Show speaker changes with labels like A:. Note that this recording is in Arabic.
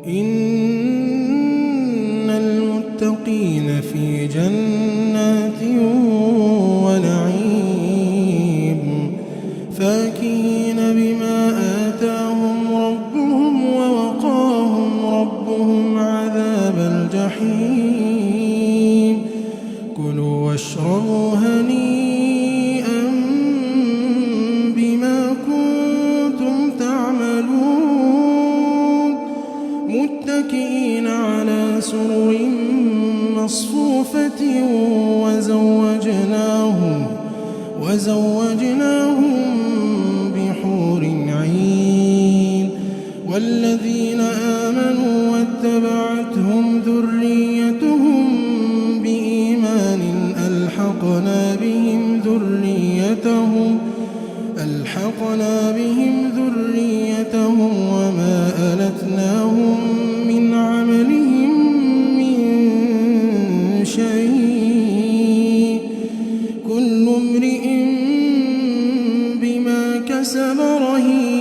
A: إن المتقين في جنات ونعيم فاكهين بما آتاهم ربهم ووقاهم ربهم عذاب الجحيم كلوا واشربوا هنيئا بما كنتم تعملون متكئين على سرر مصفوفة وزوجناهم بحور عين والذين آمنوا واتبعتهم ذريتهم بإيمان ألحقنا بهم ذريتهم وما ألتناهم من عملهم من شيء كل امرئ بما كسب رهين